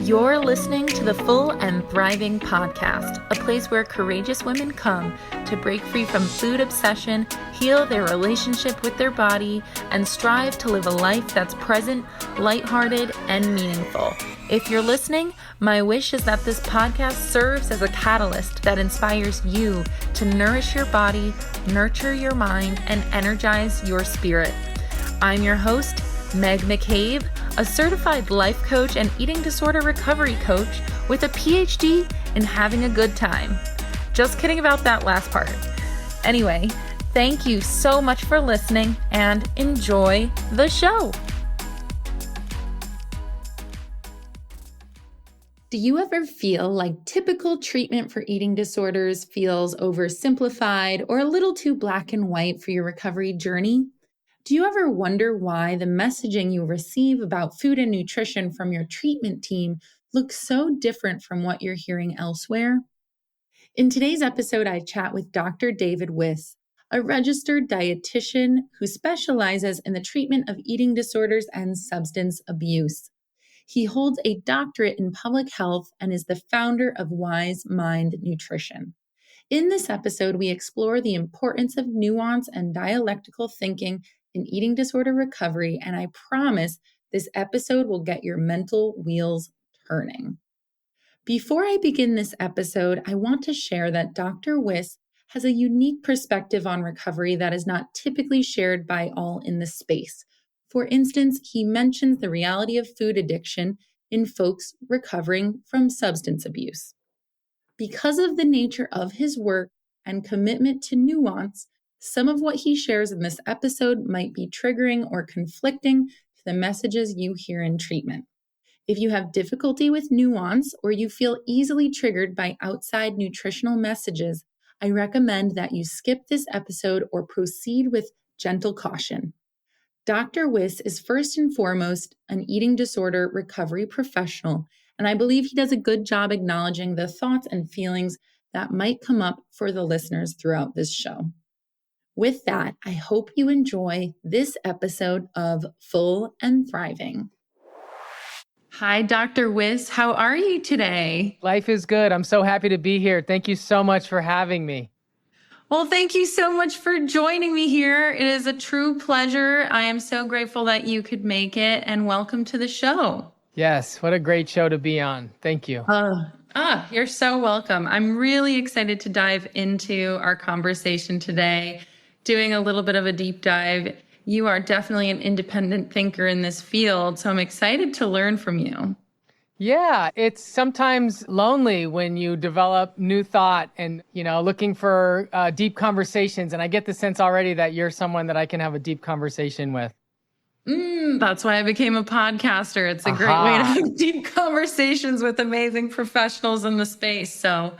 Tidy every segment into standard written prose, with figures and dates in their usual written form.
You're listening to the Full and Thriving podcast, a place where courageous women come to break free from food obsession, heal their relationship with their body, and strive to live a life that's present, lighthearted, and meaningful. If you're listening, my wish is that this podcast serves as a catalyst that inspires you to nourish your body, nurture your mind, and energize your spirit. I'm your host, Meg McCabe, a certified life coach and eating disorder recovery coach with a PhD in having a good time. Just kidding about that last part. Anyway, thank you so much for listening and enjoy the show. Do you ever feel like typical treatment for eating disorders feels oversimplified or a little too black and white for your recovery journey? Do you ever wonder why the messaging you receive about food and nutrition from your treatment team looks so different from what you're hearing elsewhere? In today's episode, I chat with Dr. David Wiss, a registered dietitian who specializes in the treatment of eating disorders and substance abuse. He holds a doctorate in public health and is the founder of Wise Mind Nutrition. In this episode, we explore the importance of nuance and dialectical thinking in eating disorder recovery, and I promise this episode will get your mental wheels turning. Before I begin this episode, I want to share that Dr. Wiss has a unique perspective on recovery that is not typically shared by all in the space. For instance, he mentions the reality of food addiction in folks recovering from substance abuse. Because of the nature of his work and commitment to nuance, some of what he shares in this episode might be triggering or conflicting to the messages you hear in treatment. If you have difficulty with nuance or you feel easily triggered by outside nutritional messages, I recommend that you skip this episode or proceed with gentle caution. Dr. Wiss is first and foremost an eating disorder recovery professional, and I believe he does a good job acknowledging the thoughts and feelings that might come up for the listeners throughout this show. With that, I hope you enjoy this episode of Full and Thriving. Hi, Dr. Wiss. How are you today? Life is good. I'm so happy to be here. Thank you so much for having me. Well, thank you so much for joining me here. It is a true pleasure. I am so grateful that you could make it, and welcome to the show. Yes, what a great show to be on. Thank you. You're so welcome. I'm really excited to dive into our conversation today, doing a little bit of a deep dive. You are definitely an independent thinker in this field, so I'm excited to learn from you. Yeah, it's sometimes lonely when you develop new thought and, looking for deep conversations. And I get the sense already that you're someone that I can have a deep conversation with. That's why I became a podcaster. It's a great way to have deep conversations with amazing professionals in the space. So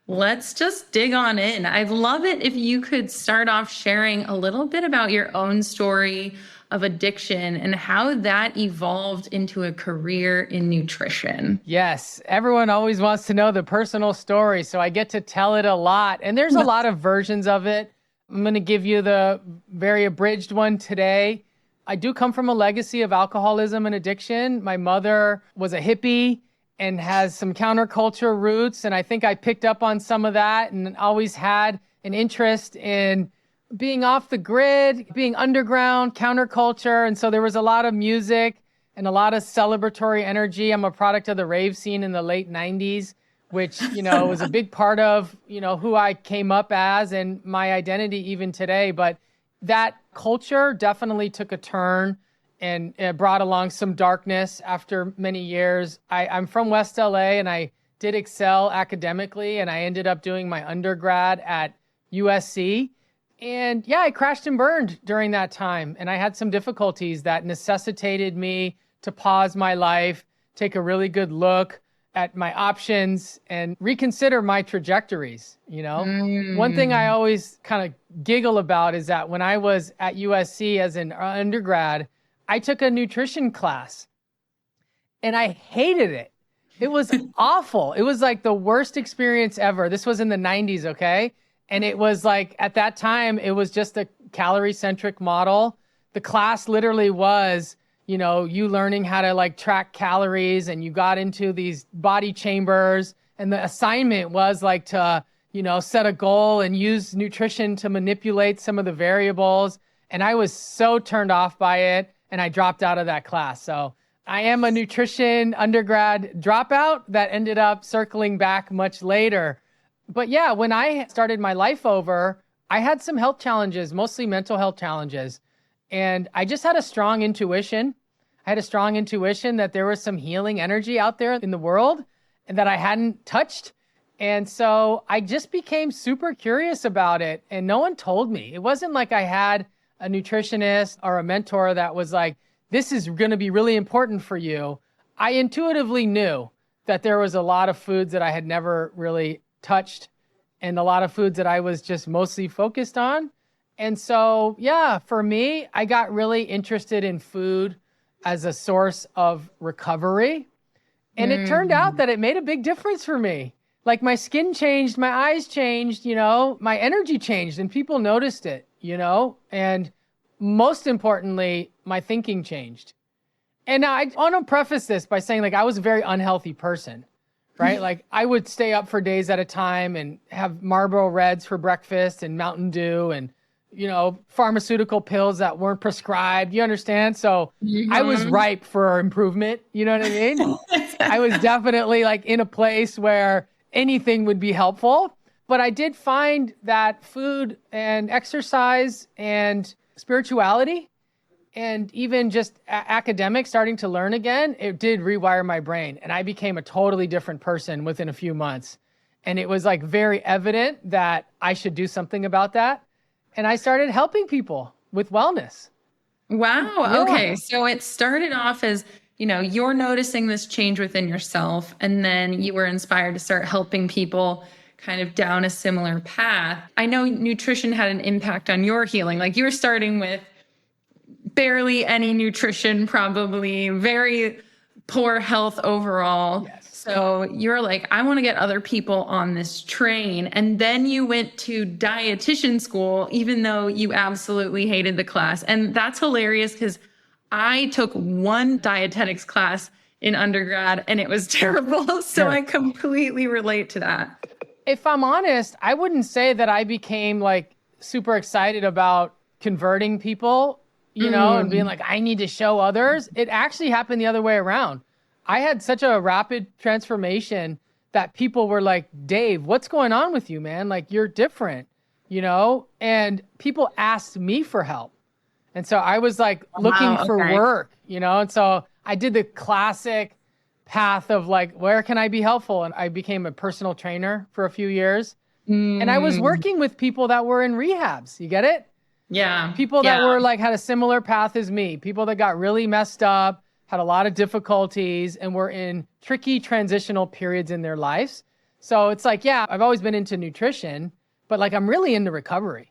let's just dig on in. I'd love it if you could start off sharing a little bit about your own story of addiction and how that evolved into a career in nutrition. Yes, everyone always wants to know the personal story, so I get to tell it a lot. And there's a lot of versions of it. I'm going to give you the very abridged one today. I do come from a legacy of alcoholism and addiction. My mother was a hippie and has some counterculture roots, and I think I picked up on some of that and always had an interest in being off the grid, being underground, counterculture. And so there was a lot of music and a lot of celebratory energy. I'm a product of the rave scene in the late 90s, which, was a big part of, who I came up as and my identity even today. But that culture definitely took a turn and it brought along some darkness after many years. I'm from West LA and I did excel academically, and I ended up doing my undergrad at USC. And yeah, I crashed and burned during that time. And I had some difficulties that necessitated me to pause my life, take a really good look at my options, and reconsider my trajectories. One thing I always kind of giggle about is that when I was at USC as an undergrad, I took a nutrition class and I hated it. It was awful. It was like the worst experience ever. This was in the 90s, okay? And it was like, at that time, it was just a calorie-centric model. The class literally was, you learning how to like track calories, and you got into these body chambers, and the assignment was like to, set a goal and use nutrition to manipulate some of the variables. And I was so turned off by it, and I dropped out of that class. So I am a nutrition undergrad dropout that ended up circling back much later. But yeah, when I started my life over, I had some health challenges, mostly mental health challenges. And I just had a strong intuition. I had a strong intuition that there was some healing energy out there in the world and that I hadn't touched. And so I just became super curious about it. And no one told me. It wasn't like I had a nutritionist or a mentor that was like, this is going to be really important for you. I intuitively knew that there was a lot of foods that I had never really touched and a lot of foods that I was just mostly focused on. And so, yeah, for me, I got really interested in food as a source of recovery. And it turned out that it made a big difference for me. Like my skin changed, my eyes changed, my energy changed, and people noticed it, and most importantly, my thinking changed. And now I want to preface this by saying like I was a very unhealthy person, right? Like I would stay up for days at a time and have Marlboro Reds for breakfast and Mountain Dew and, pharmaceutical pills that weren't prescribed. You understand? So I was ripe for improvement. You know what I mean? I was definitely like in a place where anything would be helpful. But I did find that food and exercise and spirituality and even just academics starting to learn again, it did rewire my brain. And I became a totally different person within a few months. And it was like very evident that I should do something about that. And I started helping people with wellness. Wow. Yeah. Okay. So it started off as, you're noticing this change within yourself, and then you were inspired to start helping people kind of down a similar path. I know nutrition had an impact on your healing. Like you were starting with barely any nutrition, probably very poor health overall. Yes. So you're like, I want to get other people on this train. And then you went to dietitian school, even though you absolutely hated the class. And that's hilarious because I took one dietetics class in undergrad and it was terrible. So Sure. I completely relate to that. If I'm honest, I wouldn't say that I became like super excited about converting people, and being like, I need to show others. It actually happened the other way around. I had such a rapid transformation that people were like, Dave, what's going on with you, man? Like, you're different, and people asked me for help. And so I was like looking for work, and so I did the classic path of like, where can I be helpful? And I became a personal trainer for a few years. And I was working with people that were in rehabs. You get it? Yeah. People that were like, had a similar path as me, people that got really messed up, had a lot of difficulties, and were in tricky transitional periods in their lives. So it's like, yeah, I've always been into nutrition, but like, I'm really into recovery.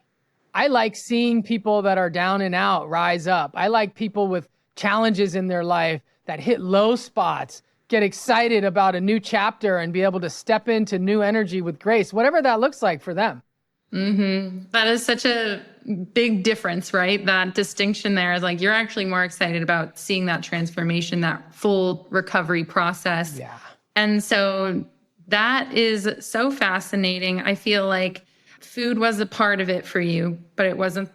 I like seeing people that are down and out rise up. I like people with challenges in their life that hit low spots, get excited about a new chapter and be able to step into new energy with grace, whatever that looks like for them. That is such a big difference, right? That distinction there is like, you're actually more excited about seeing that transformation, that full recovery process. Yeah. And so that is so fascinating. I feel like food was a part of it for you, but it wasn't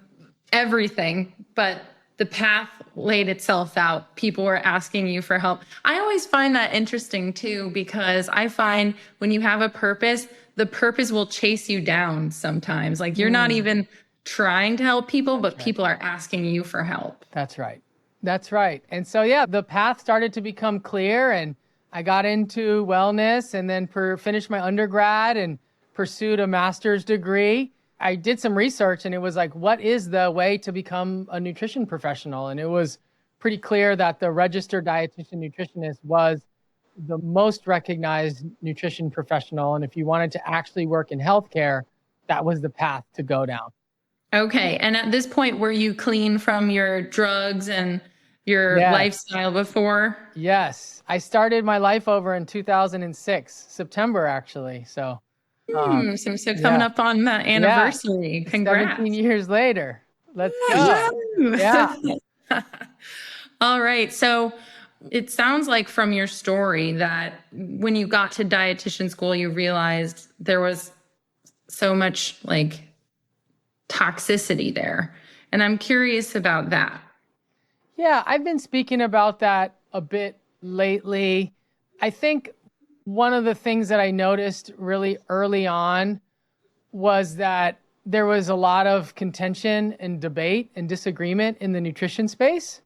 everything. But the path laid itself out. People were asking you for help. I always find that interesting too, because I find when you have a purpose, the purpose will chase you down sometimes. Like you're not even trying to help people, but people are asking you for help. That's right. That's right. And so, yeah, the path started to become clear, and I got into wellness and then finished my undergrad and pursued a master's degree. I did some research, and it was like, what is the way to become a nutrition professional? And it was pretty clear that the Registered Dietitian Nutritionist was the most recognized nutrition professional. And if you wanted to actually work in healthcare, that was the path to go down. Okay. And at this point, were you clean from your drugs and your lifestyle before? Yes. I started my life over in 2006, September, actually. So, so coming up on that anniversary. Yeah. Congrats. 17 years later. Let's go. Yeah. All right. So it sounds like from your story that when you got to dietitian school, you realized there was so much like toxicity there. And I'm curious about that. Yeah, I've been speaking about that a bit lately. I think one of the things that I noticed really early on was that there was a lot of contention and debate and disagreement in the nutrition space.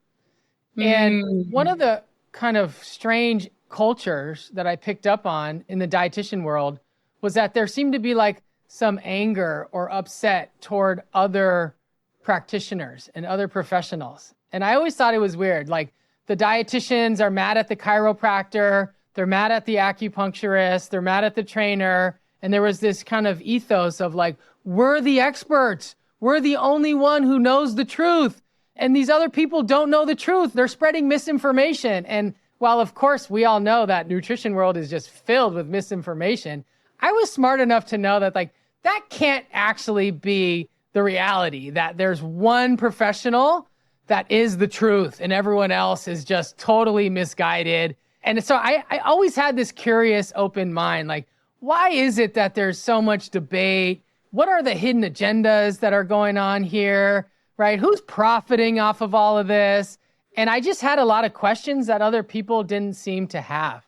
And one of the kind of strange cultures that I picked up on in the dietitian world was that there seemed to be like some anger or upset toward other practitioners and other professionals. And I always thought it was weird. Like the dietitians are mad at the chiropractor, they're mad at the acupuncturist, they're mad at the trainer. And there was this kind of ethos of like, we're the experts. We're the only one who knows the truth. And these other people don't know the truth. They're spreading misinformation. And while, of course, we all know that nutrition world is just filled with misinformation, I was smart enough to know that like that can't actually be the reality, that there's one professional that is the truth and everyone else is just totally misguided. And so I always had this curious open mind, like, why is it that there's so much debate? What are the hidden agendas that are going on here, right? Who's profiting off of all of this? And I just had a lot of questions that other people didn't seem to have.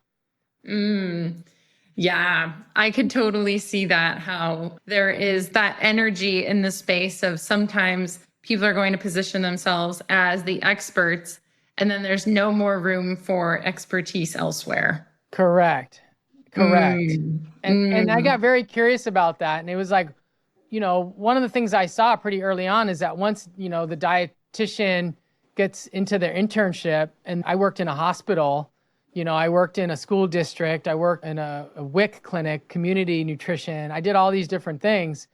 Yeah, I could totally see that, how there is that energy in the space of sometimes people are going to position themselves as the experts, and then there's no more room for expertise elsewhere. Correct. And I got very curious about that. And it was like, one of the things I saw pretty early on is that once, the dietitian gets into their internship, and I worked in a hospital, I worked in a school district, I worked in a WIC clinic, community nutrition. I did all these different things.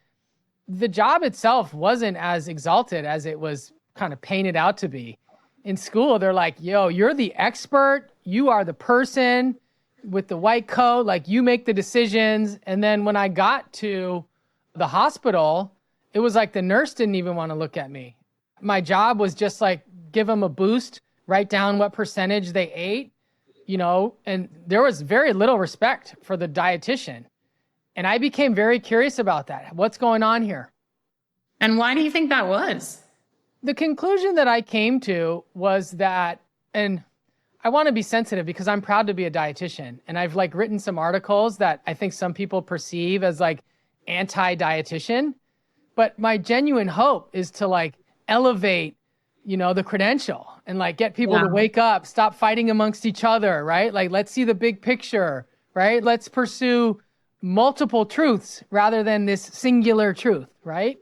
The job itself wasn't as exalted as it was kind of painted out to be. In school, they're like, yo, you're the expert. You are the person with the white coat. Like, you make the decisions. And then when I got to the hospital, it was like the nurse didn't even want to look at me. My job was just like, give them a boost, write down what percentage they ate, and there was very little respect for the dietitian. And I became very curious about that. What's going on here? And why do you think that was? The conclusion that I came to was that, and I want to be sensitive because I'm proud to be a dietitian. And I've like written some articles that I think some people perceive as like anti-dietitian. But my genuine hope is to like elevate, the credential and like get people to wake up, stop fighting amongst each other, right? Like, let's see the big picture, right? Let's pursue multiple truths rather than this singular truth, right?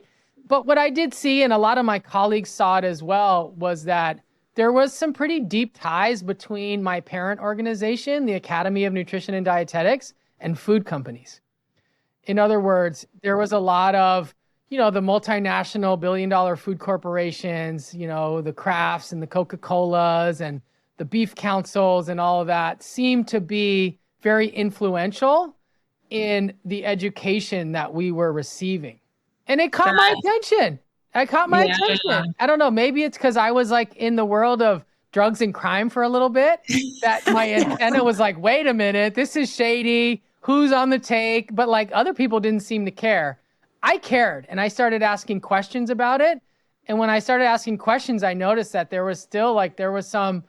But what I did see, and a lot of my colleagues saw it as well, was that there was some pretty deep ties between my parent organization, the Academy of Nutrition and Dietetics, and food companies. In other words, there was a lot of, the multinational billion-dollar food corporations, the Krafts and the Coca-Colas and the beef councils and all of that seemed to be very influential in the education that we were receiving. And it caught my attention. Attention. I don't know, maybe it's because I was like in the world of drugs and crime for a little bit, that my antenna was like, wait a minute, this is shady. Who's on the take? But like other people didn't seem to care. I cared, and I started asking questions about it. And when I started asking questions, I noticed that there was some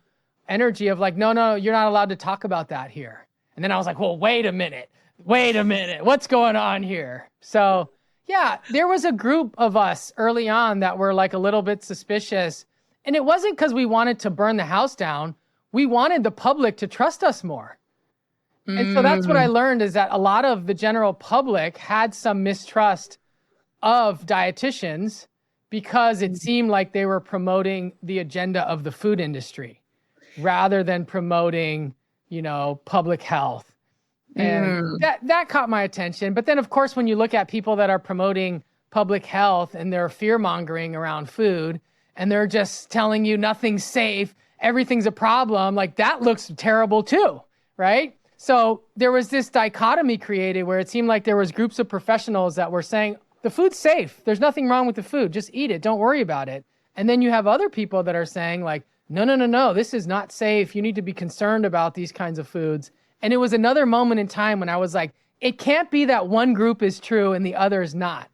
energy of like, no, you're not allowed to talk about that here. And then I was like, well, wait a minute, what's going on here? So yeah, there was a group of us early on that were like a little bit suspicious. And it wasn't because we wanted to burn the house down. We wanted the public to trust us more. And so that's what I learned, is that a lot of the general public had some mistrust of dietitians because it seemed like they were promoting the agenda of the food industry rather than promoting, public health. And that caught my attention. But then, of course, when you look at people that are promoting public health and they're fear-mongering around food and they're just telling you nothing's safe, everything's a problem, like that looks terrible too, right? So there was this dichotomy created where it seemed like there was groups of professionals that were saying, the food's safe. There's nothing wrong with the food. Just eat it. Don't worry about it. And then you have other people that are saying like, no, this is not safe. You need to be concerned about these kinds of foods. And it was another moment in time when I was like, it can't be that one group is true and the other is not.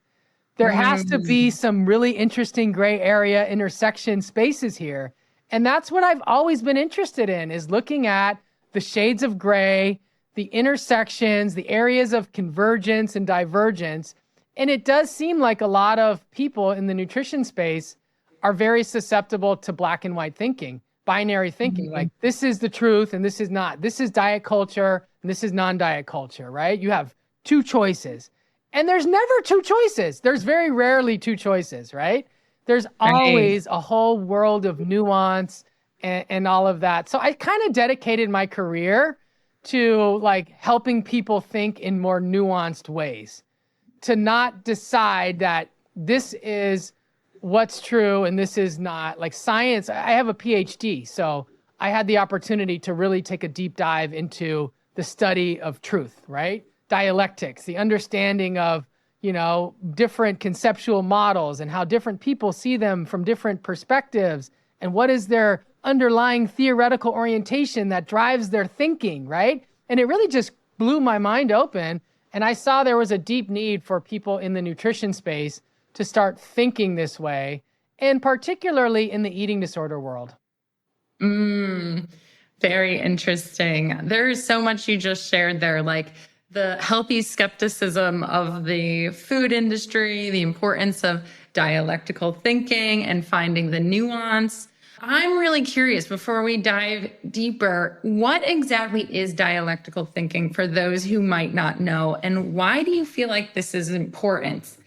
There has to be Mm. some really interesting gray area intersection spaces here. And that's what I've always been interested in, is looking at the shades of gray, the intersections, the areas of convergence and divergence. And it does seem like a lot of people in the nutrition space are very susceptible to black and white thinking, binary thinking, like this is the truth and this is not. This is diet culture and this is non-diet culture, right? You have two choices. And there's never two choices. There's very rarely two choices, right? There's Right. always a whole world of nuance and all of that. So I kind of dedicated my career to like helping people think in more nuanced ways, to not decide that this is what's true and this is not. Like science, I have a PhD, so I had the opportunity to really take a deep dive into the study of truth, right? Dialectics, the understanding of, different conceptual models and how different people see them from different perspectives, and what is their underlying theoretical orientation that drives their thinking, right? And it really just blew my mind open. And I saw there was a deep need for people in the nutrition space to start thinking this way, and particularly in the eating disorder world. Mm, very interesting. There's so much you just shared there, like the healthy skepticism of the food industry, the importance of dialectical thinking and finding the nuance. I'm really curious, before we dive deeper, what exactly is dialectical thinking for those who might not know, and why do you feel like this is important?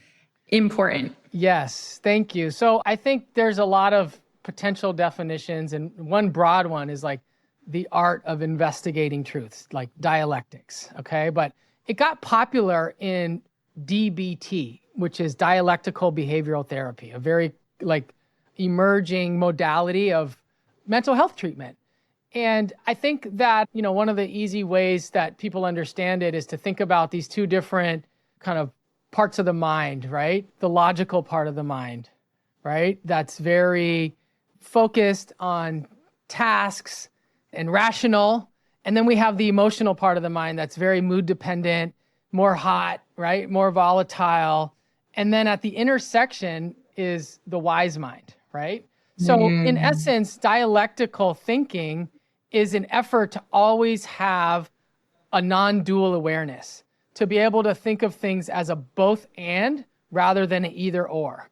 Important. Yes, thank you. So I think there's a lot of potential definitions, and one broad one is like the art of investigating truths, like dialectics, okay? But it got popular in DBT, which is dialectical behavioral therapy, a very like emerging modality of mental health treatment. And I think that, one of the easy ways that people understand it is to think about these two different kind of parts of the mind, right? The logical part of the mind, right? That's very focused on tasks and rational. And then we have the emotional part of the mind that's very mood dependent, more hot, right? More volatile. And then at the intersection is the wise mind, right? So in Mm. essence, dialectical thinking is an effort to always have a non-dual awareness, to be able to think of things as a both and rather than an either or.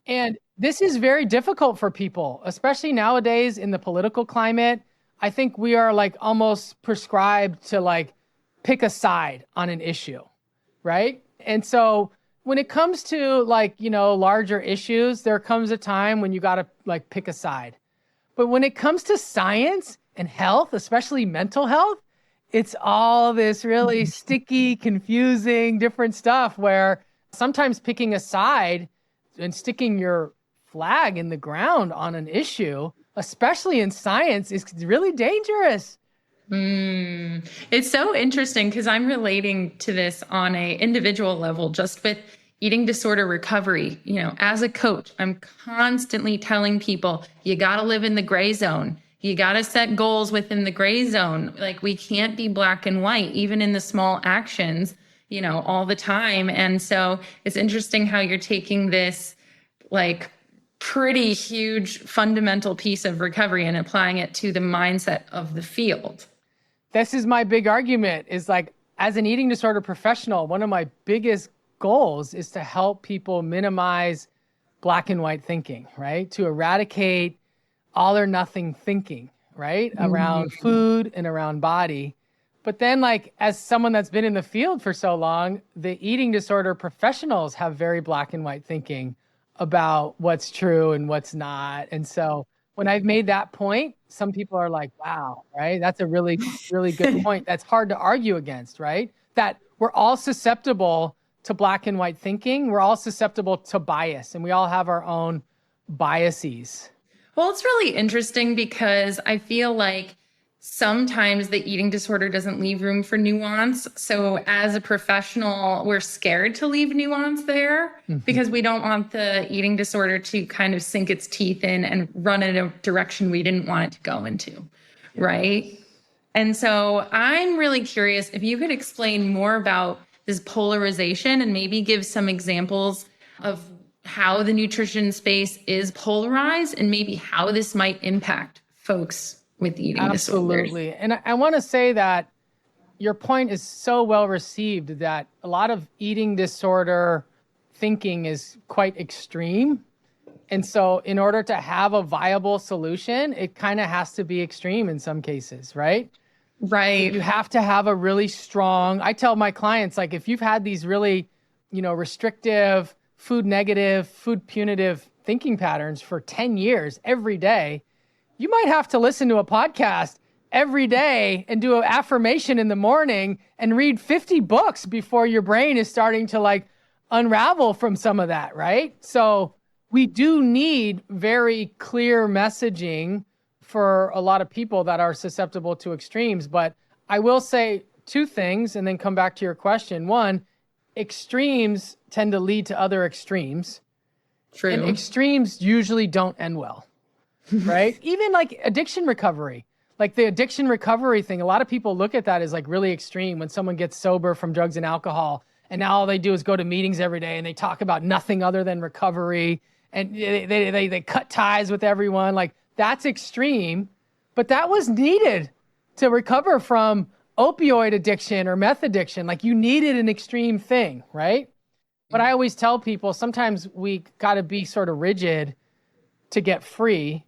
And this is very difficult for people, especially nowadays in the political climate. I think we are like almost prescribed to like pick a side on an issue, right? And so when it comes to like, larger issues, there comes a time when you got to like pick a side. But when it comes to science and health, especially mental health, it's all this really sticky, confusing, different stuff where sometimes picking a side and sticking your flag in the ground on an issue, especially in science, is really dangerous. Mm. It's so interesting because I'm relating to this on a individual level, just with eating disorder recovery. As a coach, I'm constantly telling people, you got to live in the gray zone. You got to set goals within the gray zone. Like we can't be black and white, even in the small actions, all the time. And so it's interesting how you're taking this like pretty huge fundamental piece of recovery and applying it to the mindset of the field. This is my big argument, is like, as an eating disorder professional, one of my biggest goals is to help people minimize black and white thinking, right? To eradicate all or nothing thinking, right? Around food and around body. But then like, as someone that's been in the field for so long, the eating disorder professionals have very black and white thinking about what's true and what's not. And so when I've made that point, some people are like, wow, right? That's a really, really good point. That's hard to argue against, right? That we're all susceptible to black and white thinking. We're all susceptible to bias, and we all have our own biases. Well, it's really interesting because I feel like sometimes the eating disorder doesn't leave room for nuance. So as a professional, we're scared to leave nuance there because we don't want the eating disorder to kind of sink its teeth in and run in a direction we didn't want it to go into, right? And so I'm really curious if you could explain more about this polarization and maybe give some examples of how the nutrition space is polarized and maybe how this might impact folks with eating disorders. Absolutely. And I want to say that your point is so well received that a lot of eating disorder thinking is quite extreme. And so in order to have a viable solution, it kind of has to be extreme in some cases, right? Right. You have to have a really strong, I tell my clients, like if you've had these really, restrictive, food negative, food punitive thinking patterns for 10 years every day, you might have to listen to a podcast every day and do an affirmation in the morning and read 50 books before your brain is starting to unravel from some of that, right? So we do need very clear messaging for a lot of people that are susceptible to extremes. But I will say two things and then come back to your question. One, extremes tend to lead to other extremes. True. And extremes usually don't end well. Right? Even like addiction recovery, like the addiction recovery thing, a lot of people look at that as like really extreme when someone gets sober from drugs and alcohol. And now all they do is go to meetings every day and they talk about nothing other than recovery. And they cut ties with everyone. Like that's extreme, but that was needed to recover from opioid addiction or meth addiction. Like you needed an extreme thing, right? But I always tell people sometimes we got to be sort of rigid to get free.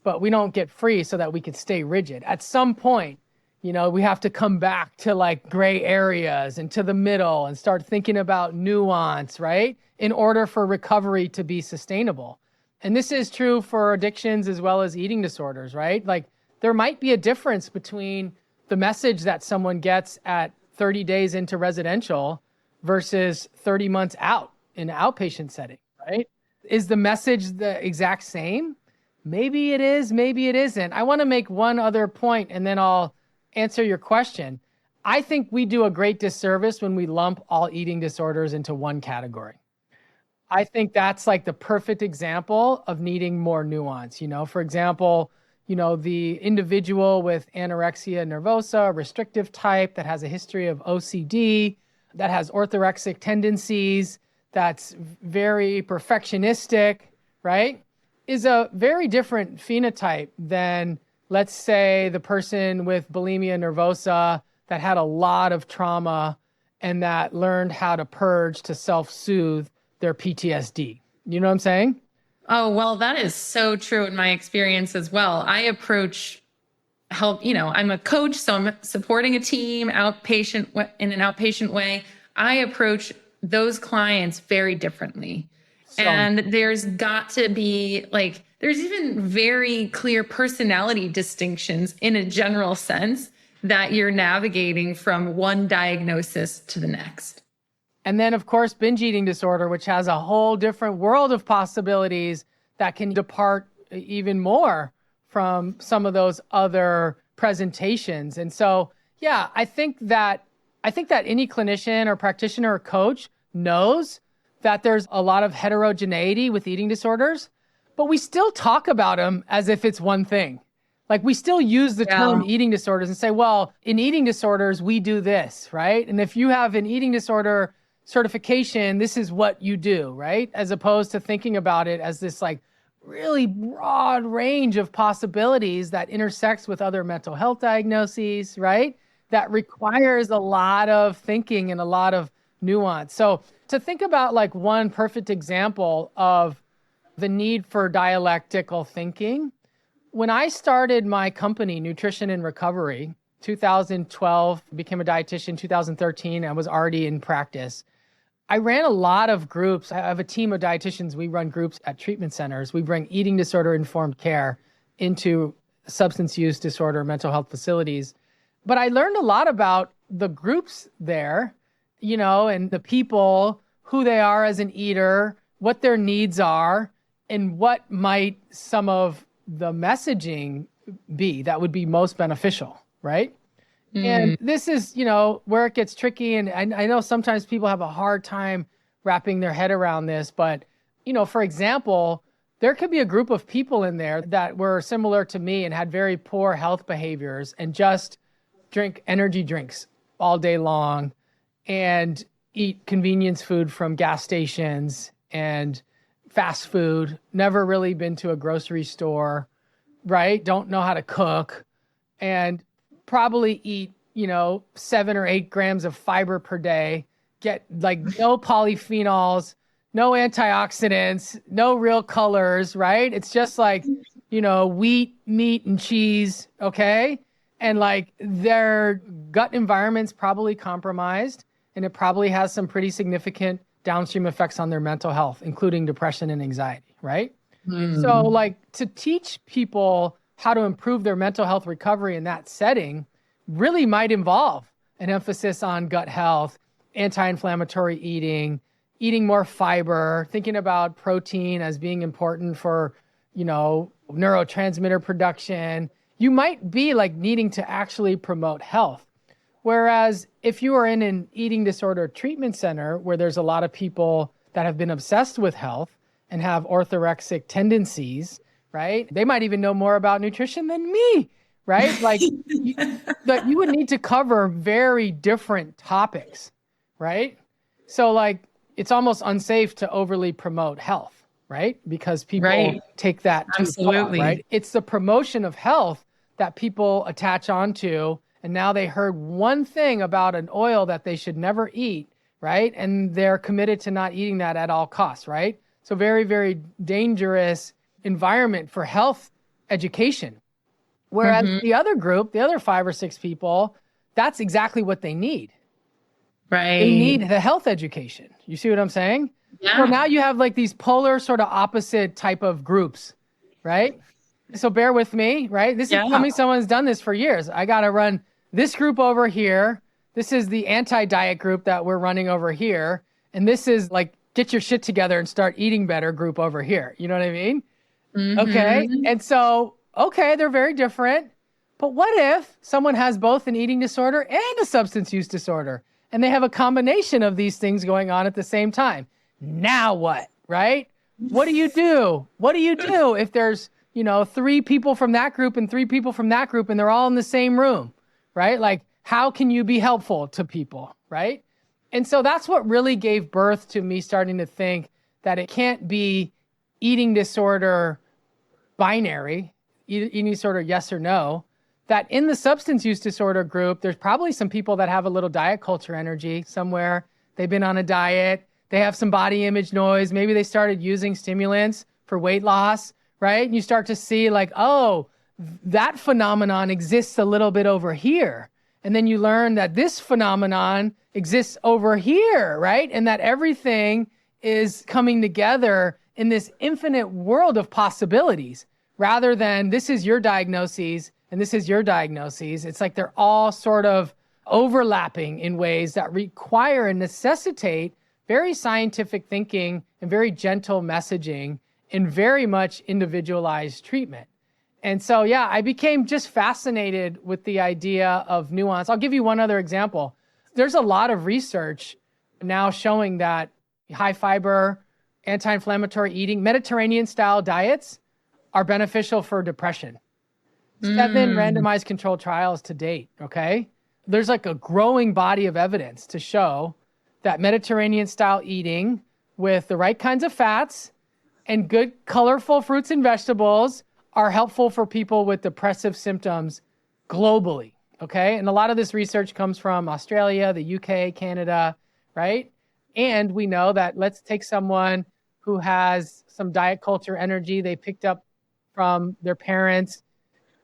But we don't get free so that we could stay rigid. At some point, we have to come back to like gray areas and to the middle and start thinking about nuance, right? In order for recovery to be sustainable. And this is true for addictions as well as eating disorders, right? Like there might be a difference between the message that someone gets at 30 days into residential versus 30 months out in an outpatient setting, right? Is the message the exact same? Maybe it is, maybe it isn't. I want to make one other point and then I'll answer your question. I think we do a great disservice when we lump all eating disorders into one category. I think that's like the perfect example of needing more nuance. For example, the individual with anorexia nervosa, restrictive type that has a history of OCD, that has orthorexic tendencies, that's very perfectionistic, right? Is a very different phenotype than, let's say, the person with bulimia nervosa that had a lot of trauma and that learned how to purge to self-soothe their PTSD. You know what I'm saying? Oh, well, that is so true in my experience as well. I approach I'm a coach, so I'm supporting a team in an outpatient way. I approach those clients very differently. And there's got to be there's even very clear personality distinctions in a general sense that you're navigating from one diagnosis to the next. And then, of course, binge eating disorder, which has a whole different world of possibilities that can depart even more from some of those other presentations. And so, yeah, I think that any clinician or practitioner or coach knows that there's a lot of heterogeneity with eating disorders, but we still talk about them as if it's one thing. Like we still use the term eating disorders and say, well, in eating disorders, we do this, right? And if you have an eating disorder certification, this is what you do, right? As opposed to thinking about it as this really broad range of possibilities that intersects with other mental health diagnoses, right? That requires a lot of thinking and a lot of nuance. So to think about one perfect example of the need for dialectical thinking, when I started my company, Nutrition and Recovery, 2012, became a dietitian, 2013, I was already in practice. I ran a lot of groups. I have a team of dietitians. We run groups at treatment centers. We bring eating disorder informed care into substance use disorder mental health facilities. But I learned a lot about the groups there, and the people, who they are as an eater, what their needs are, and what might some of the messaging be that would be most beneficial, right? Mm. And this is, where it gets tricky. And I know sometimes people have a hard time wrapping their head around this, but, for example, there could be a group of people in there that were similar to me and had very poor health behaviors and just drink energy drinks all day long and eat convenience food from gas stations and fast food, never really been to a grocery store, right? Don't know how to cook, and probably eat, 7 or 8 grams of fiber per day, get like no polyphenols, no antioxidants, no real colors, right? It's just like, wheat, meat, and cheese, okay? And like their gut environment's probably compromised, and it probably has some pretty significant downstream effects on their mental health, including depression and anxiety, right? So like to teach people how to improve their mental health recovery in that setting really might involve an emphasis on gut health, anti-inflammatory eating more fiber, thinking about protein as being important for, neurotransmitter production. You might be like needing to actually promote health. Whereas if you are in an eating disorder treatment center where there's a lot of people that have been obsessed with health and have orthorexic tendencies, right? They might even know more about nutrition than me, right? Like you would need to cover very different topics, right? So like it's almost unsafe to overly promote health, right? Because people take that too far, right? It's the promotion of health that people attach onto, and now they heard one thing about an oil that they should never eat, right? And they're committed to not eating that at all costs, right? So very, very dangerous environment for health education. Whereas the other group, the other 5 or 6 people, that's exactly what they need. Right. They need the health education. You see what I'm saying? Yeah. So now you have like these polar sort of opposite type of groups, right? So bear with me, right? This is tell me someone's done this for years. I got to run this group over here. This is the anti-diet group that we're running over here. And this is like, get your shit together and start eating better group over here. You know what I mean? Okay. And so, they're very different. But what if someone has both an eating disorder and a substance use disorder, and they have a combination of these things going on at the same time? Now what, right? What do you do? What do you do if there's, 3 people from that group and 3 people from that group, and they're all in the same room, right? Like, how can you be helpful to people, right? And so that's what really gave birth to me starting to think that it can't be eating disorder binary, eating disorder yes or no, that in the substance use disorder group, there's probably some people that have a little diet culture energy somewhere. They've been on a diet. They have some body image noise. Maybe they started using stimulants for weight loss, right? And you start to see like, oh, that phenomenon exists a little bit over here. And then you learn that this phenomenon exists over here, right? And that everything is coming together in this infinite world of possibilities, rather than this is your diagnoses and this is your diagnoses. It's like they're all sort of overlapping in ways that require and necessitate very scientific thinking and very gentle messaging and very much individualized treatment. And so, I became just fascinated with the idea of nuance. I'll give you one other example. There's a lot of research now showing that high fiber, anti-inflammatory eating, Mediterranean style diets are beneficial for depression. 7 randomized controlled trials to date, okay? There's like a growing body of evidence to show that Mediterranean style eating with the right kinds of fats and good colorful fruits and vegetables are helpful for people with depressive symptoms globally, okay? And a lot of this research comes from Australia, the UK, Canada, right? And we know that let's take someone who has some diet culture energy they picked up from their parents,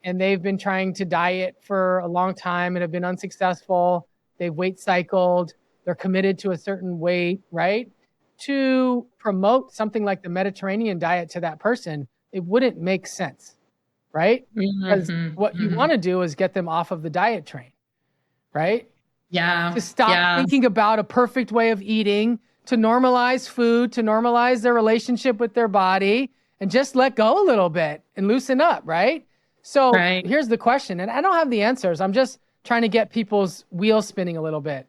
and they've been trying to diet for a long time and have been unsuccessful. They've weight cycled. They're committed to a certain weight, right? To promote something like the Mediterranean diet to that person, it wouldn't make sense, right? Because what you want to do is get them off of the diet train, right? Yeah. To stop thinking about a perfect way of eating, to normalize food, to normalize their relationship with their body, and just let go a little bit and loosen up, right? So Right. here's the question, and I don't have the answers. I'm just trying to get people's wheels spinning a little bit.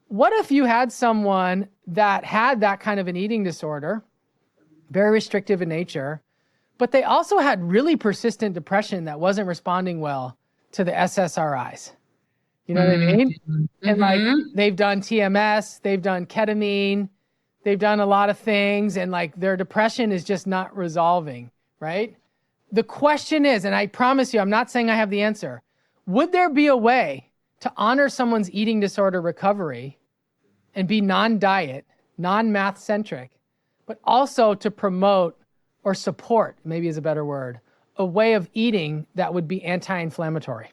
What if you had someone that had that kind of an eating disorder, very restrictive in nature, but they also had really persistent depression that wasn't responding well to the SSRIs? You know what I mean? And like they've done TMS, they've done ketamine, they've done a lot of things, and like their depression is just not resolving, right? The question is, and I promise you, I'm not saying I have the answer. Would there be a way to honor someone's eating disorder recovery and be non-diet, non-math centric, but also to promote or support, maybe is a better word, a way of eating that would be anti-inflammatory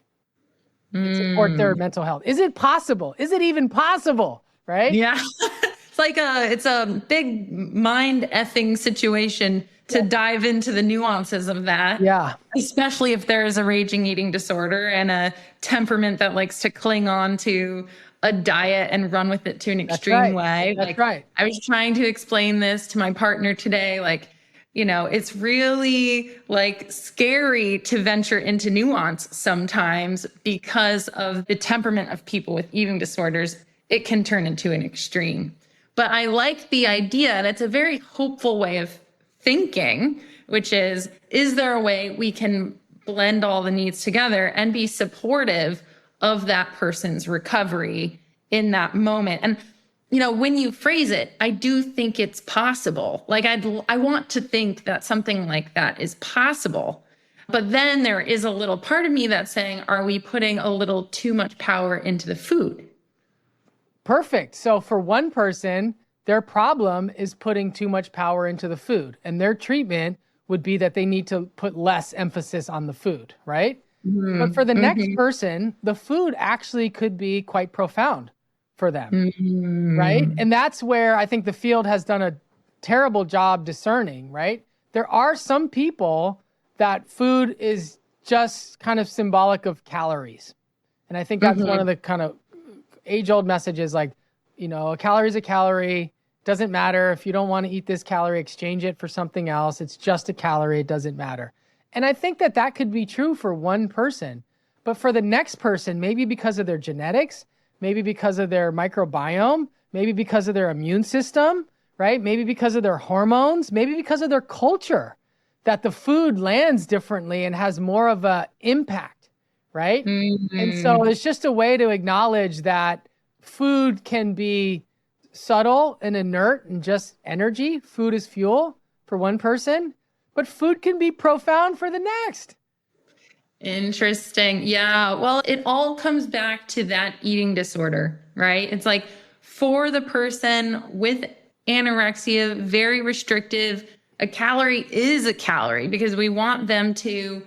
and support their mental health? Is it possible? Is it even possible? Right? Yeah. It's a big mind effing situation to dive into the nuances of that. Yeah. Especially if there is a raging eating disorder and a temperament that likes to cling on to a diet and run with it to an extreme way. That's right. I was trying to explain this to my partner today. It's really scary to venture into nuance sometimes because of the temperament of people with eating disorders. It can turn into an extreme. But I like the idea, and it's a very hopeful way of thinking, which is there a way we can blend all the needs together and be supportive of that person's recovery in that moment? And, when you phrase it, I do think it's possible. I want to think that something like that is possible. But then there is a little part of me that's saying, are we putting a little too much power into the food? Perfect. So for one person, their problem is putting too much power into the food, and their treatment would be that they need to put less emphasis on the food, right? But for the next person, the food actually could be quite profound for them, right? And that's where I think the field has done a terrible job discerning, right? There are some people that food is just kind of symbolic of calories. And I think that's one of the kind of age-old messages, a calorie is a calorie. Doesn't matter if you don't want to eat this calorie, exchange it for something else. It's just a calorie. It doesn't matter. And I think that could be true for one person. But for the next person, maybe because of their genetics, maybe because of their microbiome, maybe because of their immune system, right? Maybe because of their hormones, maybe because of their culture, that the food lands differently and has more of an impact, right? And so it's just a way to acknowledge that food can be subtle and inert and just energy. Food is fuel for one person, but food can be profound for the next. Interesting. Yeah. Well, it all comes back to that eating disorder, right? It's for the person with anorexia, very restrictive, a calorie is a calorie because we want them to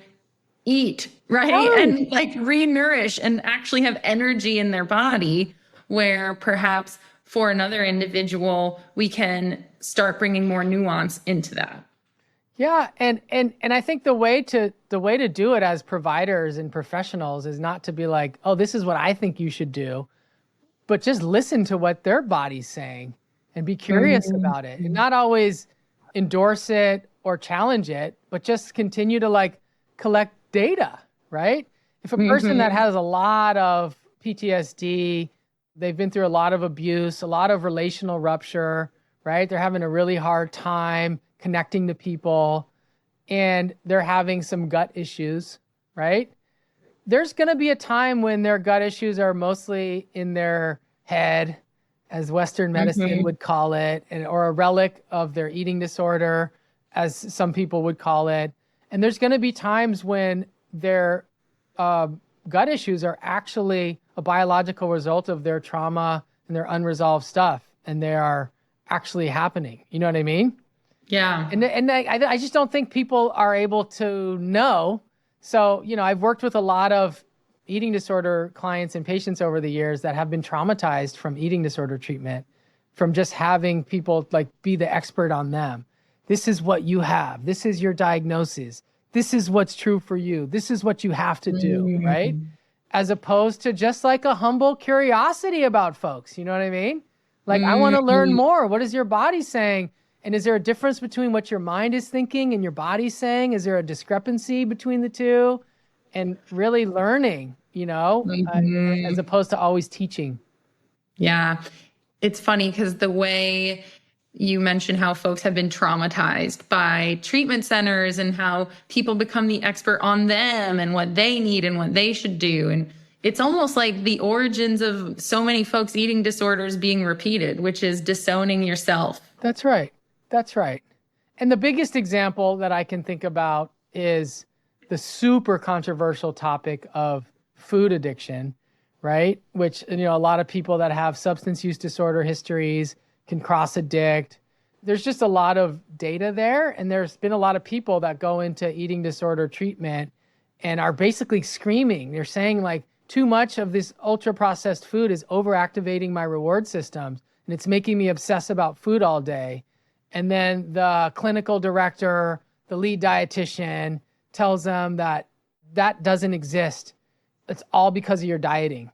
eat, right? Oh. And re-nourish and actually have energy in their body, where perhaps for another individual, we can start bringing more nuance into that. Yeah, and I think the way to do it as providers and professionals is not to be like, oh, this is what I think you should do, but just listen to what their body's saying and be curious about it, and not always endorse it or challenge it, but just continue to collect data, right? If a person that has a lot of PTSD, they've been through a lot of abuse, a lot of relational rupture, right? They're having a really hard time connecting to people, and they're having some gut issues, right? There's going to be a time when their gut issues are mostly in their head, as Western medicine would call it, or a relic of their eating disorder, as some people would call it. And there's going to be times when their gut issues are actually a biological result of their trauma and their unresolved stuff, and they are actually happening. You know what I mean? Yeah. And I just don't think people are able to know. So, I've worked with a lot of eating disorder clients and patients over the years that have been traumatized from eating disorder treatment, from just having people be the expert on them. This is what you have. This is your diagnosis. This is what's true for you. This is what you have to do, right? As opposed to just a humble curiosity about folks. You know what I mean? I want to learn more. What is your body saying? And is there a difference between what your mind is thinking and your body's saying? Is there a discrepancy between the two? and really learning, as opposed to always teaching. Yeah. It's funny because the way you mentioned how folks have been traumatized by treatment centers and how people become the expert on them and what they need and what they should do. And it's almost like the origins of so many folks' eating disorders being repeated, which is disowning yourself. That's right. That's right. And the biggest example that I can think about is the super controversial topic of food addiction, right? Which, a lot of people that have substance use disorder histories can cross addict. There's just a lot of data there. And there's been a lot of people that go into eating disorder treatment and are basically screaming. They're saying like, too much of this ultra processed food is overactivating my reward systems and it's making me obsess about food all day. And then the clinical director, the lead dietitian tells them that doesn't exist. It's all because of your dieting.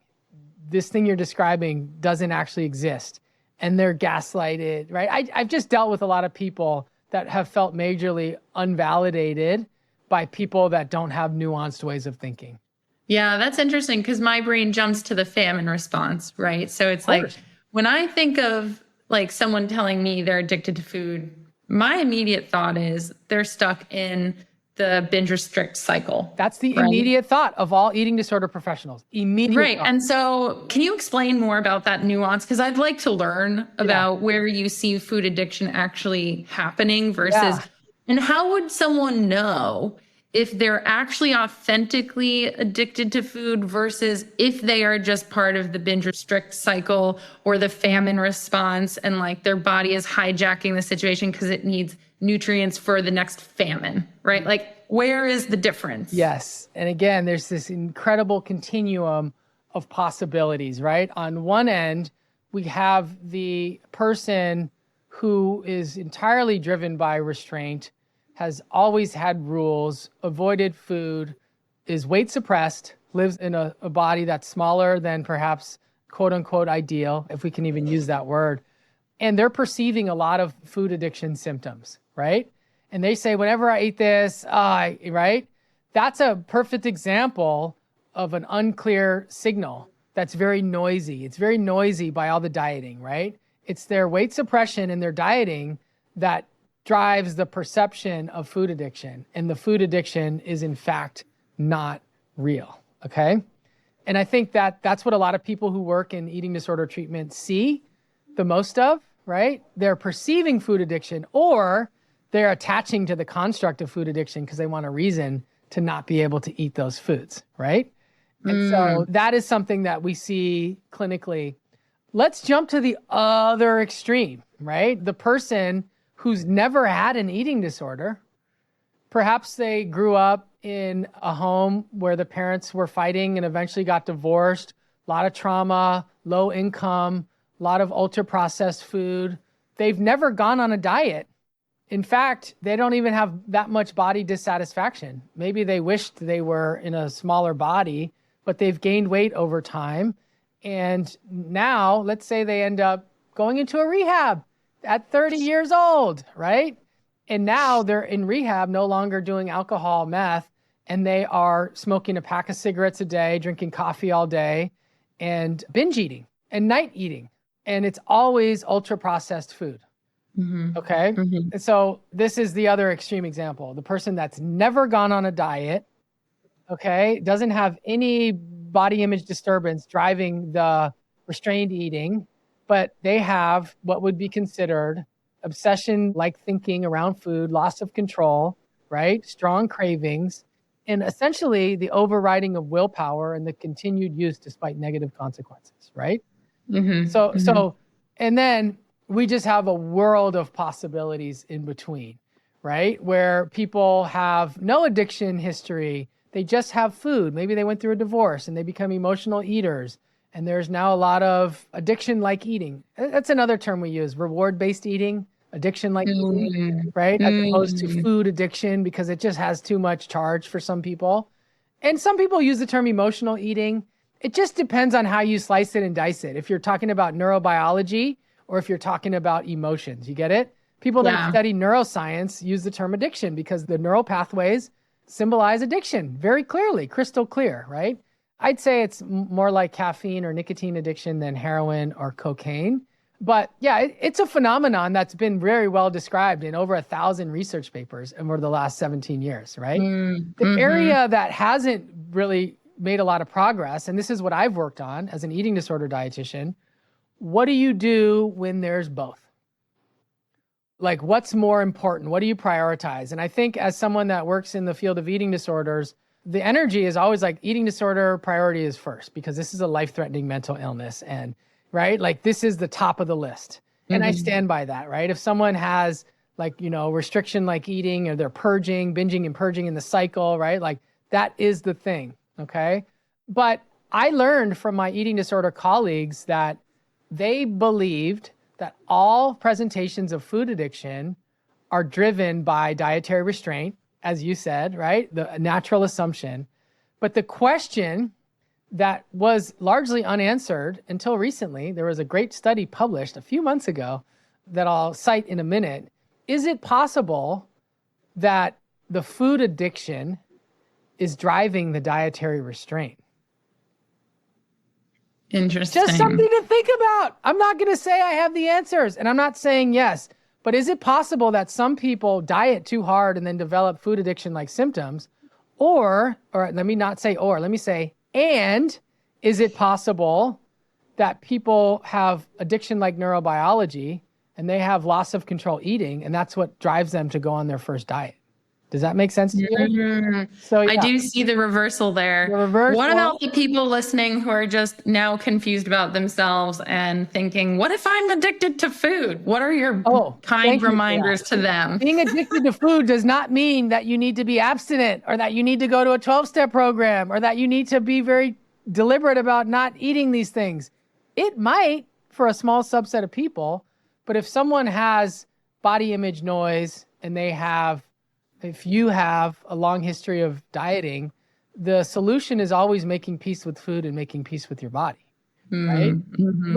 This thing you're describing doesn't actually exist. And they're gaslighted, right? I've just dealt with a lot of people that have felt majorly unvalidated by people that don't have nuanced ways of thinking. Yeah, that's interesting because my brain jumps to the famine response, right? So it's like when I think of like someone telling me they're addicted to food, my immediate thought is they're stuck in the binge-restrict cycle. That's the immediate thought of all eating disorder professionals. Immediate thought. And so can you explain more about that nuance? Because I'd like to learn about where you see food addiction actually happening versus, and how would someone know if they're actually authentically addicted to food versus if they are just part of the binge restrict cycle or the famine response and like their body is hijacking the situation because it needs nutrients for the next famine, right? Like, where is the difference? Yes. And again, there's this incredible continuum of possibilities, right? On one end, we have the person who is entirely driven by restraint, has always had rules, avoided food, is weight suppressed, lives in a body that's smaller than perhaps quote unquote ideal, if we can even use that word. And they're perceiving a lot of food addiction symptoms, right? And they say, whenever I eat this, right? That's a perfect example of an unclear signal that's very noisy. It's very noisy by all the dieting, right? It's their weight suppression and their dieting that drives the perception of food addiction. And the food addiction is in fact not real, okay? And I think that that's what a lot of people who work in eating disorder treatment see the most of, right? They're perceiving food addiction or they're attaching to the construct of food addiction because they want a reason to not be able to eat those foods, right? And so that is something that we see clinically. Let's jump to the other extreme, right? The person who's never had an eating disorder. Perhaps they grew up in a home where the parents were fighting and eventually got divorced, a lot of trauma, low income, a lot of ultra processed food. They've never gone on a diet. In fact, they don't even have that much body dissatisfaction. Maybe they wished they were in a smaller body, but they've gained weight over time. And now, let's say they end up going into a rehab at 30 years old, right? And now they're in rehab, no longer doing alcohol, meth, and they are smoking a pack of cigarettes a day, drinking coffee all day, and binge eating and night eating. And it's always ultra processed food. Okay. And so this is the other extreme example. The person that's never gone on a diet, okay, doesn't have any body image disturbance driving the restrained eating, but they have what would be considered obsession-like thinking around food, loss of control, right? Strong cravings, and essentially the overriding of willpower and the continued use despite negative consequences, right? So, and then we just have a world of possibilities in between, right? Where people have no addiction history. They just have food. Maybe they went through a divorce and they become emotional eaters. And there's now a lot of addiction-like eating. That's another term we use, reward-based eating, addiction-like eating, right? As opposed to food addiction because it just has too much charge for some people. And some people use the term emotional eating. It just depends on how you slice it and dice it. If you're talking about neurobiology or if you're talking about emotions, you get it? People that study neuroscience use the term addiction because the neural pathways symbolize addiction very clearly, crystal clear, right? I'd say it's more like caffeine or nicotine addiction than heroin or cocaine. But yeah, it's a phenomenon that's been very well described in over 1,000 research papers over the last 17 years, right? The area that hasn't really made a lot of progress, and this is what I've worked on as an eating disorder dietitian, what do you do when there's both? Like, what's more important? What do you prioritize? And I think as someone that works in the field of eating disorders, the energy is always like eating disorder priority is first, because this is a life-threatening mental illness. And right, like this is the top of the list. And I stand by that, right? If someone has like, restriction like eating, or they're purging, binging and purging in the cycle, right? Like that is the thing, okay? But I learned from my eating disorder colleagues that they believed that all presentations of food addiction are driven by dietary restraint, as you said, right? The natural assumption. But the question that was largely unanswered until recently, there was a great study published a few months ago that I'll cite in a minute. Is it possible that the food addiction is driving the dietary restraint? Interesting. Just something to think about. I'm not going to say I have the answers, and I'm not saying yes, but is it possible that some people diet too hard and then develop food addiction-like symptoms? Or let me not say or, let me say, and is it possible that people have addiction-like neurobiology and they have loss of control eating, and that's what drives them to go on their first diet? Does that make sense to you? So yeah. I do see the reversal there. What about the people listening who are just now confused about themselves and thinking, what if I'm addicted to food? What are your kind reminders to them? Being addicted to food does not mean that you need to be abstinent, or that you need to go to a 12-step program, or that you need to be very deliberate about not eating these things. It might for a small subset of people, but if someone has body image noise and if you have a long history of dieting, the solution is always making peace with food and making peace with your body, right?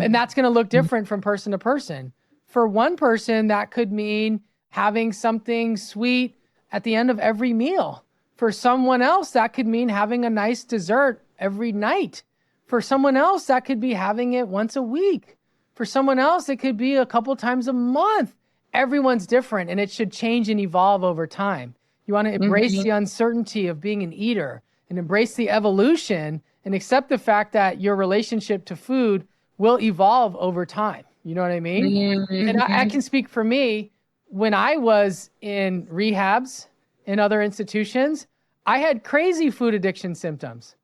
And that's going to look different from person to person. For one person, that could mean having something sweet at the end of every meal. For someone else, that could mean having a nice dessert every night. For someone else, that could be having it once a week. For someone else, it could be a couple times a month. Everyone's different, and it should change and evolve over time. You want to embrace the uncertainty of being an eater, and embrace the evolution, and accept the fact that your relationship to food will evolve over time. You know what I mean? And I can speak for me. When I was in rehabs and other institutions, I had crazy food addiction symptoms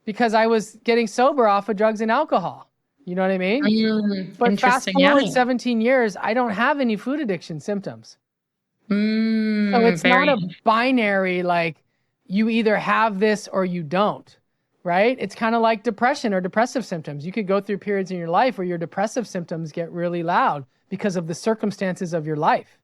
because I was getting sober off of drugs and alcohol. You know what I mean? But fast forward 17 years, I don't have any food addiction symptoms. So it's not a binary, like you either have this or you don't, right? It's kind of like depression or depressive symptoms. You could go through periods in your life where your depressive symptoms get really loud because of the circumstances of your life,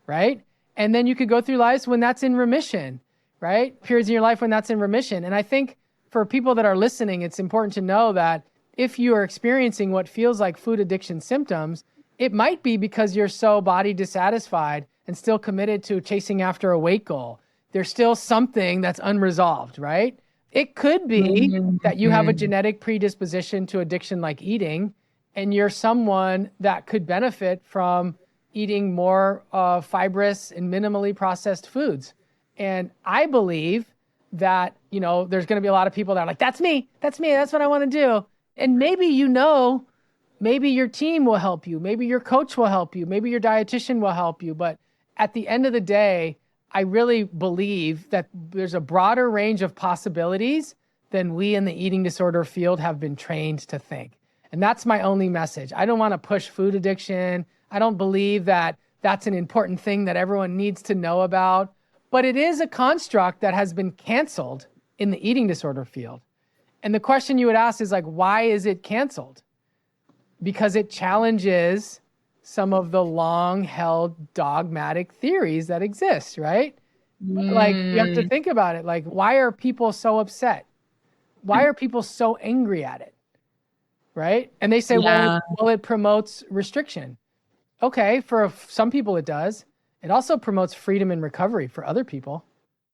right? And then you could go through lives when that's in remission, right? Periods in your life when that's in remission. And I think for people that are listening, it's important to know that if you are experiencing what feels like food addiction symptoms, it might be because you're so body dissatisfied and still committed to chasing after a weight goal. There's still something that's unresolved, right? It could be that you have a genetic predisposition to addiction like eating, and you're someone that could benefit from eating more fibrous and minimally processed foods. And I believe that, there's going to be a lot of people that are like, that's me, that's what I want to do. And maybe maybe your team will help you, maybe your coach will help you, maybe your dietitian will help you. But at the end of the day, I really believe that there's a broader range of possibilities than we in the eating disorder field have been trained to think. And that's my only message. I don't want to push food addiction. I don't believe that that's an important thing that everyone needs to know about. But it is a construct that has been canceled in the eating disorder field. And the question you would ask is like, why is it canceled? Because it challenges some of the long-held dogmatic theories that exist, right? Like, you have to think about it. Like, why are people so upset? Why are people so angry at it, right? And they say, well, it promotes restriction. Okay, for some people it does. It also promotes freedom and recovery for other people.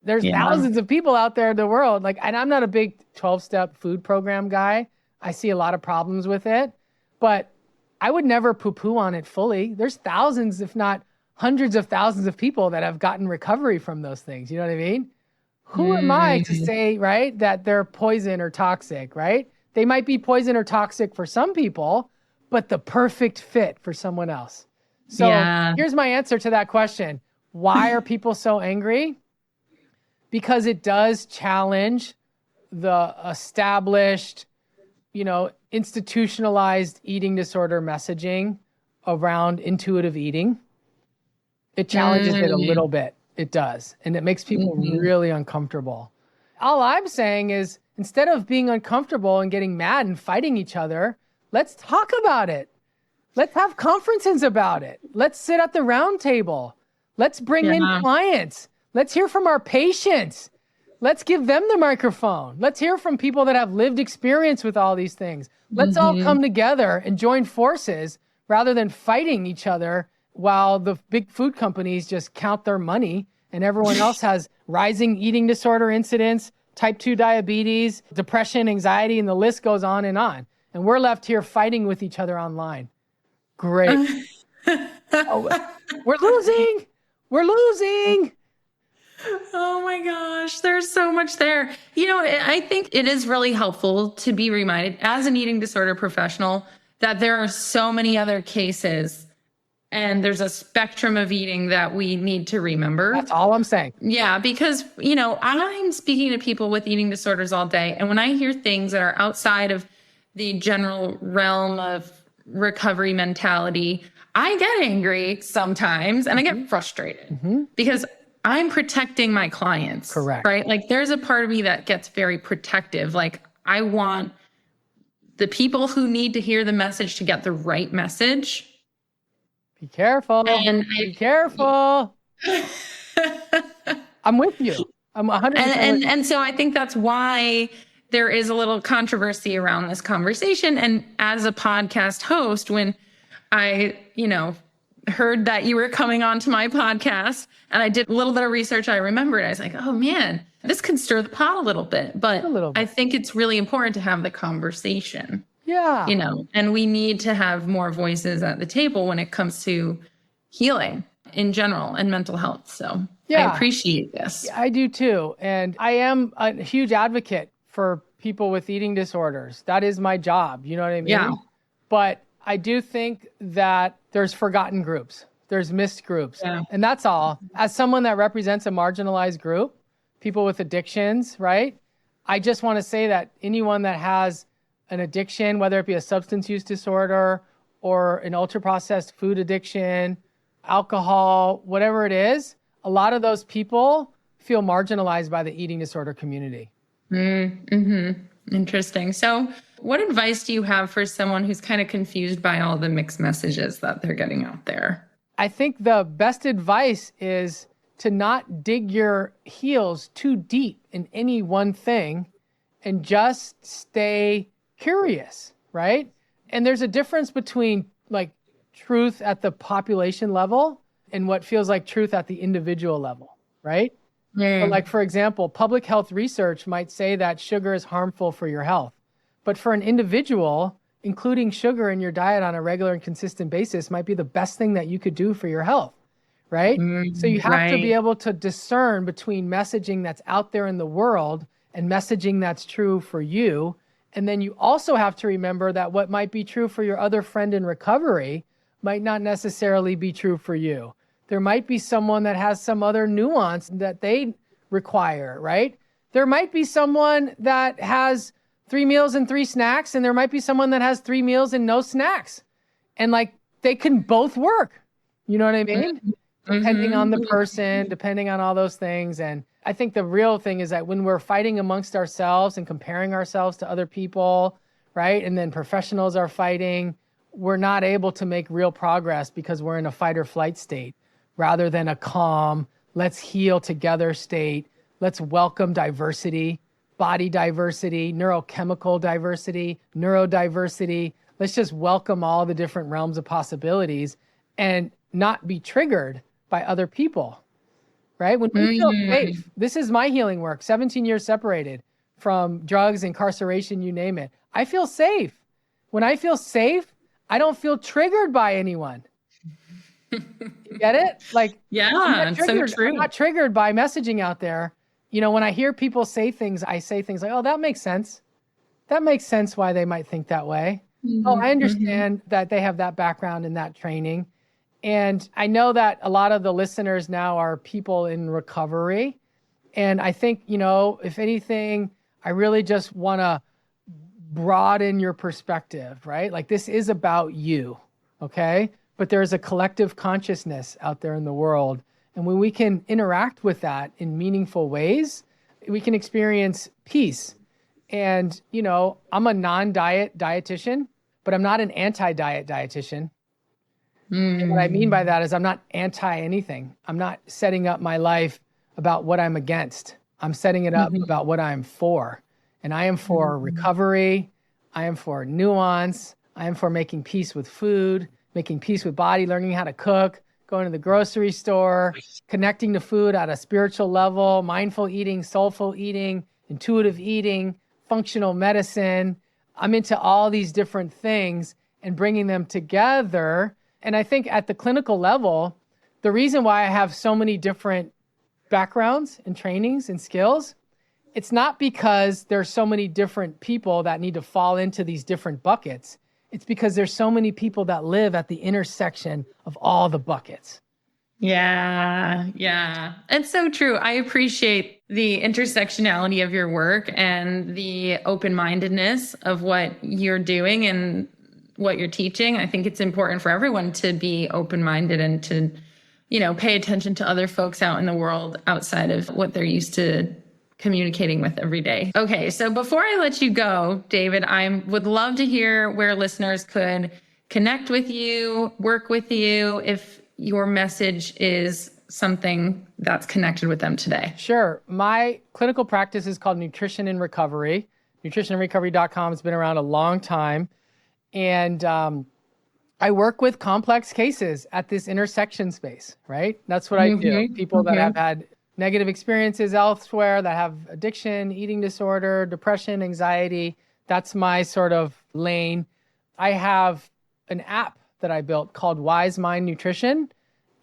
There's thousands of people out there in the world. Like, and I'm not a big 12-step food program guy. I see a lot of problems with it, but I would never poo-poo on it fully. There's thousands, if not hundreds of thousands of people that have gotten recovery from those things. You know what I mean? Who am I to say, right, that they're poison or toxic, right? They might be poison or toxic for some people, but the perfect fit for someone else. So here's my answer to that question. Why are people so angry? Because it does challenge the established, institutionalized eating disorder messaging around intuitive eating. It challenges it a little bit. It does. And it makes people really uncomfortable. All I'm saying is, instead of being uncomfortable and getting mad and fighting each other, let's talk about it. Let's have conferences about it. Let's sit at the round table. Let's bring in clients. Let's hear from our patients. Let's give them the microphone. Let's hear from people that have lived experience with all these things. Let's all come together and join forces rather than fighting each other while the big food companies just count their money and everyone else has rising eating disorder incidents, type 2 diabetes, depression, anxiety, and the list goes on. And we're left here fighting with each other online. Great. We're losing. We're losing. Oh my gosh, there's so much there. I think it is really helpful to be reminded as an eating disorder professional that there are so many other cases and there's a spectrum of eating that we need to remember. That's all I'm saying. Yeah, because, I'm speaking to people with eating disorders all day. And when I hear things that are outside of the general realm of recovery mentality, I get angry sometimes and I get frustrated because I'm protecting my clients. Correct. Right? Like, there's a part of me that gets very protective. Like, I want the people who need to hear the message to get the right message. Be careful. Be careful. I'm with you. I'm 100%. And so I think that's why there is a little controversy around this conversation. And as a podcast host, when I, heard that you were coming onto my podcast and I did a little bit of research, I remembered, I was like, oh man, this could stir the pot a little bit. But I think it's really important to have the conversation. Yeah. And we need to have more voices at the table when it comes to healing in general and mental health. So I appreciate this. I do too. And I am a huge advocate for people with eating disorders. That is my job. You know what I mean? Yeah. But I do think that there's forgotten groups. There's missed groups. Yeah. And that's all. As someone that represents a marginalized group, people with addictions, right? I just want to say that anyone that has an addiction, whether it be a substance use disorder or an ultra-processed food addiction, alcohol, whatever it is, a lot of those people feel marginalized by the eating disorder community. Interesting. So what advice do you have for someone who's kind of confused by all the mixed messages that they're getting out there? I think the best advice is to not dig your heels too deep in any one thing and just stay curious, right? And there's a difference between like truth at the population level and what feels like truth at the individual level, right? So like, for example, public health research might say that sugar is harmful for your health. But for an individual, including sugar in your diet on a regular and consistent basis might be the best thing that you could do for your health, right? So you have to be able to discern between messaging that's out there in the world and messaging that's true for you. And then you also have to remember that what might be true for your other friend in recovery might not necessarily be true for you. There might be someone that has some other nuance that they require, right? There might be someone that has 3 meals and 3 snacks, and there might be someone that has 3 meals and no snacks. And like, they can both work. You know what I mean? Depending on the person, depending on all those things. And I think the real thing is that when we're fighting amongst ourselves and comparing ourselves to other people, right? And then professionals are fighting, we're not able to make real progress because we're in a fight or flight state rather than a calm, let's heal together state. Let's welcome diversity, body diversity, neurochemical diversity, neurodiversity. Let's just welcome all the different realms of possibilities and not be triggered by other people. right? When we feel safe, this is my healing work, 17 years separated from drugs, incarceration, you name it. I feel safe. When I feel safe, I don't feel triggered by anyone. You get it? Like, Yeah, it's so true. I'm not triggered by messaging out there. When I hear people say things, I say things like, oh, that makes sense. That makes sense why they might think that way. Oh, I understand that they have that background and that training. And I know that a lot of the listeners now are people in recovery. And I think, if anything, I really just want to broaden your perspective, right? Like, this is about you, okay? But there's a collective consciousness out there in the world. And when we can interact with that in meaningful ways, we can experience peace. And, I'm a non-diet dietitian, but I'm not an anti-diet dietitian. And what I mean by that is I'm not anti anything. I'm not setting up my life about what I'm against. I'm setting it up about what I'm for. And I am for recovery. I am for nuance. I am for making peace with food, making peace with body, learning how to cook, going to the grocery store, connecting to food at a spiritual level, mindful eating, soulful eating, intuitive eating, functional medicine. I'm into all these different things and bringing them together. And I think at the clinical level, the reason why I have so many different backgrounds and trainings and skills, it's not because there's so many different people that need to fall into these different buckets. It's because there's so many people that live at the intersection of all the buckets. Yeah. It's so true. I appreciate the intersectionality of your work and the open-mindedness of what you're doing and what you're teaching. I think it's important for everyone to be open-minded and to, pay attention to other folks out in the world outside of what they're used to communicating with every day. Okay, so before I let you go, David, I would love to hear where listeners could connect with you, work with you, if your message is something that's connected with them today. Sure. My clinical practice is called Nutrition in Recovery. Nutritionandrecovery.com has been around a long time. And I work with complex cases at this intersection space, right? That's what I do. People that have had negative experiences elsewhere, that have addiction, eating disorder, depression, anxiety. That's my sort of lane. I have an app that I built called Wise Mind Nutrition,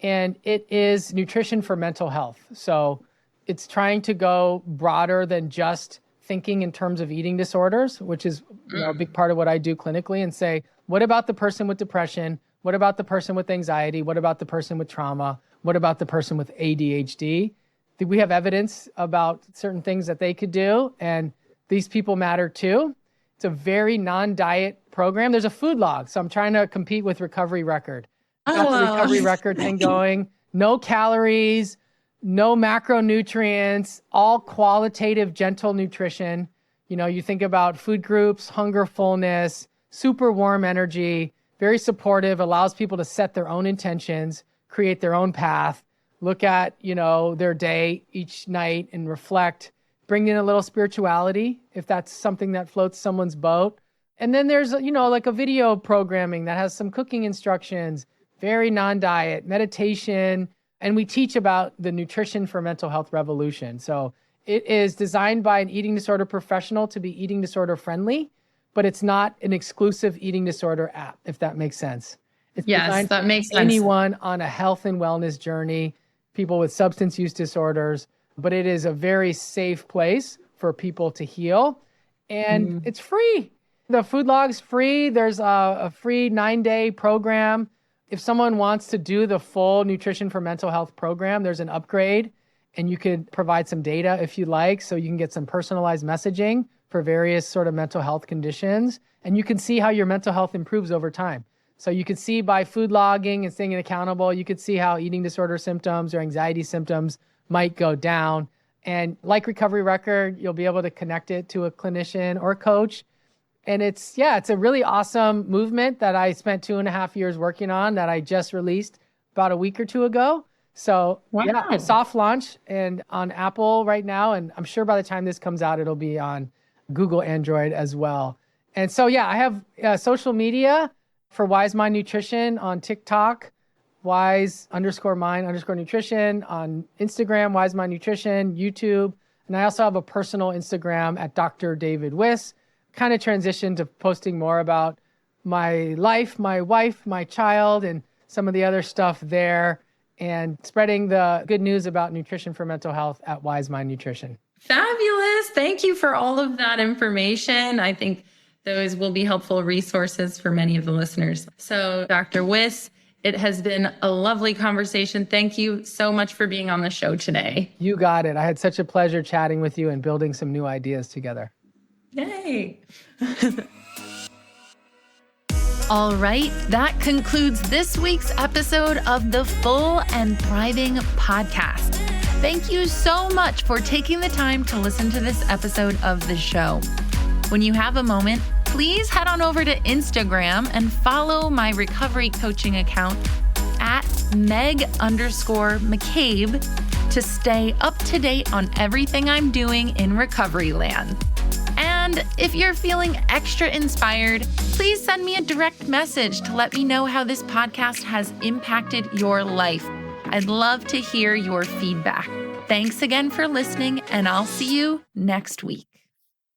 and it is nutrition for mental health. So it's trying to go broader than just thinking in terms of eating disorders, which is a big part of what I do clinically, and say, what about the person with depression? What about the person with anxiety? What about the person with trauma? What about the person with ADHD? We have evidence about certain things that they could do, and these people matter too. It's a very non-diet program. There's a food log, so I'm trying to compete with Recovery Record. Got the Recovery Record thing going. No calories, no macronutrients, all qualitative, gentle nutrition. You think about food groups, hunger, fullness, super warm energy, very supportive, allows people to set their own intentions, create their own path, look at, their day each night and reflect, bring in a little spirituality if that's something that floats someone's boat. And then there's, like a video programming that has some cooking instructions, very non-diet, meditation, and we teach about the nutrition for mental health revolution. So it is designed by an eating disorder professional to be eating disorder friendly, but it's not an exclusive eating disorder app, if that makes sense. It's yes, that makes sense. Anyone on a health and wellness journey, people with substance use disorders, but it is a very safe place for people to heal. And it's free. The food log's free. There's a free 9-day program. If someone wants to do the full nutrition for mental health program, there's an upgrade, and you could provide some data if you like, so you can get some personalized messaging for various sort of mental health conditions. And you can see how your mental health improves over time. So you could see by food logging and staying accountable, you could see how eating disorder symptoms or anxiety symptoms might go down. And like Recovery Record, you'll be able to connect it to a clinician or a coach. And it's a really awesome movement that I spent 2.5 years working on that I just released about a week or two ago. So soft launch and on Apple right now. And I'm sure by the time this comes out, it'll be on Google Android as well. And so, I have social media for Wise Mind Nutrition on TikTok, wise_mind_nutrition on Instagram, Wise Mind Nutrition, YouTube. And I also have a personal Instagram at Dr. David Wiss. Kind of transitioned to posting more about my life, my wife, my child, and some of the other stuff there, and spreading the good news about nutrition for mental health at Wise Mind Nutrition. Fabulous. Thank you for all of that information. I think those will be helpful resources for many of the listeners. So, Dr. Wiss, it has been a lovely conversation. Thank you so much for being on the show today. You got it. I had such a pleasure chatting with you and building some new ideas together. Yay. All right, that concludes this week's episode of the Full and Thriving podcast. Thank you so much for taking the time to listen to this episode of the show. When you have a moment, please head on over to Instagram and follow my recovery coaching account at Meg_McCabe to stay up to date on everything I'm doing in recovery land. And if you're feeling extra inspired, please send me a direct message to let me know how this podcast has impacted your life. I'd love to hear your feedback. Thanks again for listening, and I'll see you next week.